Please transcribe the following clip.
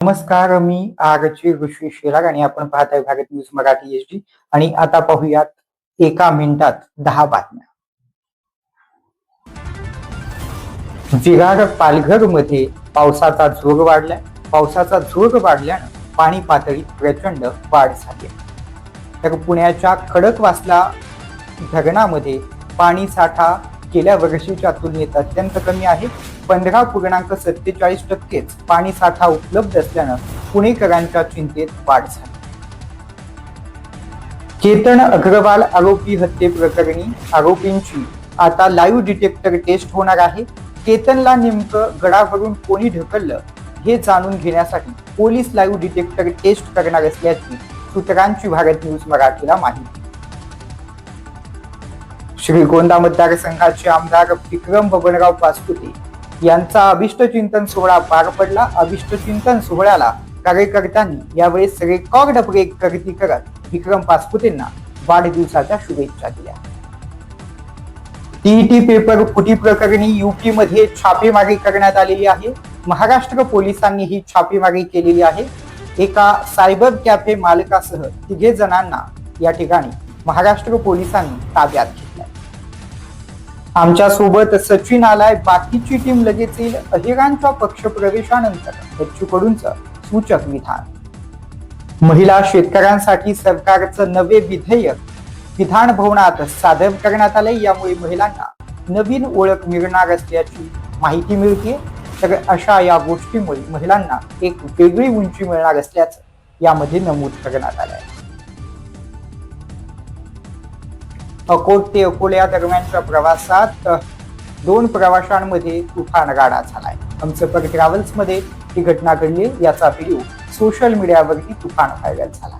नमस्कार, मी आरची ऋषी शेलार आणि आपण पाहत आहे भारत न्यूज मराठी HD. आणि आता पाहूयात एका मिनिटात 10 बातम्या. विरार पालघर मध्ये पावसाचा जोर वाढल्यानं पाणी पातळीत प्रचंड वाढ झाली. तर पुण्याच्या खडकवासला धरणामध्ये पाणी साठा गेल्या वर्षीच्या तुलनेत अत्यंत कमी आहे. 15.47% पाणी साठा उपलब्ध असल्यानं पुणेकरांच्या चिंतेत वाढ झाली. केतन अग्रवाल आरोपी हत्येप्रकरणी आरोपींची आता लाईव्ह डिटेक्टर टेस्ट होणार आहे. केतनला नेमकं गडावरून कोणी ढकललं हे जाणून घेण्यासाठी पोलीस लाईव्ह डिटेक्टर टेस्ट करणार असल्याची सूत्रांची भारत न्यूज मराठीला माहिती. श्रीगोंदा मतदारसंघाचे आमदार विक्रम बबनराव पाचपुते यांचा अभिष्ट चिंतन सोहळा पार पडला. अभिष्ट चिंतन सोहळ्याला कार्यकर्त्यांनी यावेळेस रेकॉर्ड ब्रेक गर्दी करत विक्रम पाचपुतेंना वाढदिवसाच्या शुभेच्छा दिल्या. टीईटी पेपर फुटी प्रकरणी यूपी मध्ये छापेमारी करण्यात आलेली आहे. महाराष्ट्र पोलिसांनी ही छापेमारी केलेली आहे. एका सायबर कॅफे मालकासह 3 जणांना या ठिकाणी महाराष्ट्र पोलिसांनी ताब्यात घेतलं. आमच्या सोबत सचिन आलाय, बाकीची टीम लगेच येईल. अहिरांच्या पक्षप्रवेशानंतर बच्चू कडूंचं सूचक विधान. महिला शेतकऱ्यांसाठी सरकारचं नवे विधेयक विधान भवनात सादर करण्यात आले. यामुळे महिलांना नवीन ओळख मिळणार असल्याची माहिती मिळते. तर अशा या गोष्टीमुळे महिलांना एक वेगळी उंची मिळणार असल्याचं यामध्ये नमूद करण्यात आलंय. अकोट ते अकोल्या दरम्यानच्या प्रवासात 2 प्रवाशांमध्ये तुफान गाडा झालाय. हमसफर ट्रॅव्हल्स मध्ये ही घटना घडली. याचा व्हिडिओ सोशल मीडियावरती तुफान व्हायरल झाला.